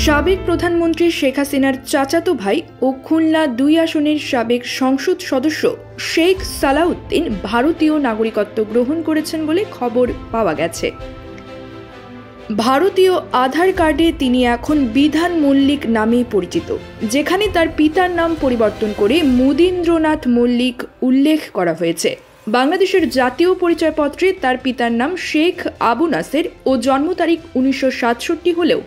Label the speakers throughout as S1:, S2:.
S1: সাবেক প্রধানমন্ত্রী শেখ হাসিনার চাচাতো ভাই ও খুলনা ২ আসনের সাবেক সংসদ সদস্য শেখ সালাউদ্দিন ভারতীয় নাগরিকত্ব গ্রহণ করেছেন বলে খবর পাওয়া গেছে। ভারতীয় আধার কার্ডে তিনি এখন বিধান মল্লিক নামে পরিচিত, যেখানে তার পিতার নাম পরিবর্তন করে মুদীন্দ্রনাথ মল্লিক উল্লেখ করা হয়েছে। বাংলাদেশের জাতীয় পরিচয়পত্রে তার পিতার নাম শেখ আবু নাসের ও জন্ম তারিখ 1967 হলেও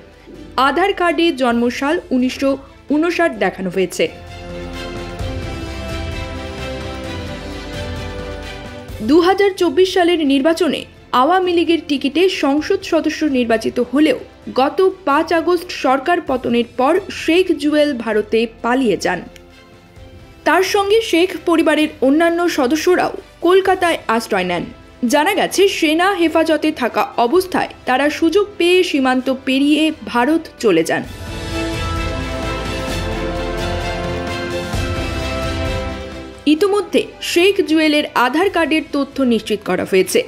S1: আধার কার্ডে জন্মসাল 1959 দেখানো হয়েছে। 2024 সালের নির্বাচনে আওয়ামী লীগের টিকিটে সংসদ সদস্য নির্বাচিত হলেও গত 5 আগস্ট সরকার পতনের পর শেখ জুয়েল ভারতে পালিয়ে যান। তার সঙ্গে শেখ পরিবারের অন্যান্য সদস্যরাও কলকাতায় আশ্রয় নেন। জানা গেছে, সেনা হেফাজতে থাকা অবস্থায় তারা সুযোগ পেয়ে সীমান্ত পেরিয়ে ভারত চলে যান। ইতিমধ্যে শেখ জুয়েলের আধার কার্ডের তথ্য নিশ্চিত করা হয়েছে,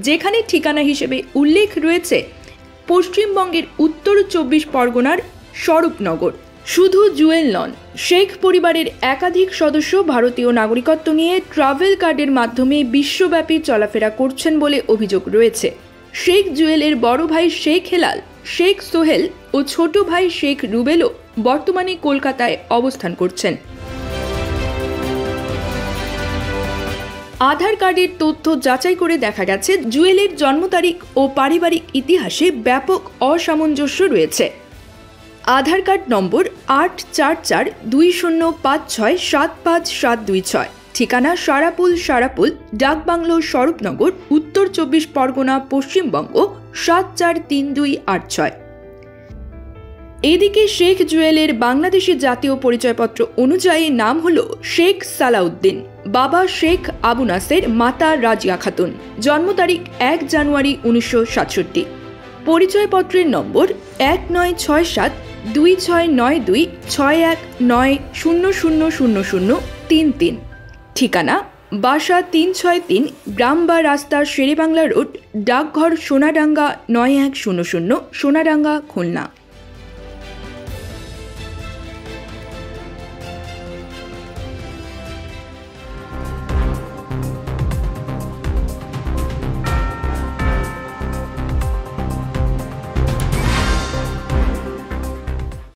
S1: যেখানে ঠিকানা হিসেবে উল্লেখ রয়েছে পশ্চিমবঙ্গের উত্তর 24 পরগনার স্বরূপনগর। শুধু জুয়েল নন, শেখ পরিবারের একাধিক সদস্য ভারতীয় নাগরিকত্ব নিয়ে ট্রাভেল কার্ডের মাধ্যমে বিশ্বব্যাপী চলাফেরা করছেন বলে অভিযোগ রয়েছে। শেখ জুয়েলের বড় ভাই শেখ হেলাল, শেখ সোহেল ও ছোট ভাই শেখ রুবেলও বর্তমানে কলকাতায় অবস্থান করছেন। আধার কার্ডের তথ্য যাচাই করে দেখা গেছে, জুয়েলের জন্ম তারিখ ও পারিবারিক ইতিহাসে ব্যাপক অসামঞ্জস্য রয়েছে। আধার কার্ড নম্বর 844205675726, ঠিকানা সারাপুল ডাকবাংলো স্বরূপনগর, উত্তর 24 পরগনা, পশ্চিমবঙ্গ 743286। এদিকে শেখ জুয়েলের বাংলাদেশি জাতীয় পরিচয়পত্র অনুযায়ী নাম হল শেখ সালাউদ্দিন, বাবা শেখ আবু নাসের, মাতা রাজিয়া খাতুন, জন্ম তারিখ 1 জানুয়ারি 1967, পরিচয়পত্রের নম্বর 196626126190000033, ঠিকানা বাসা 363 গ্রাম বা রাস্তা শেরেবাংলা রোড, ডাকঘর সোনাডাঙ্গা 9100, সোনাডাঙ্গা, খুলনা।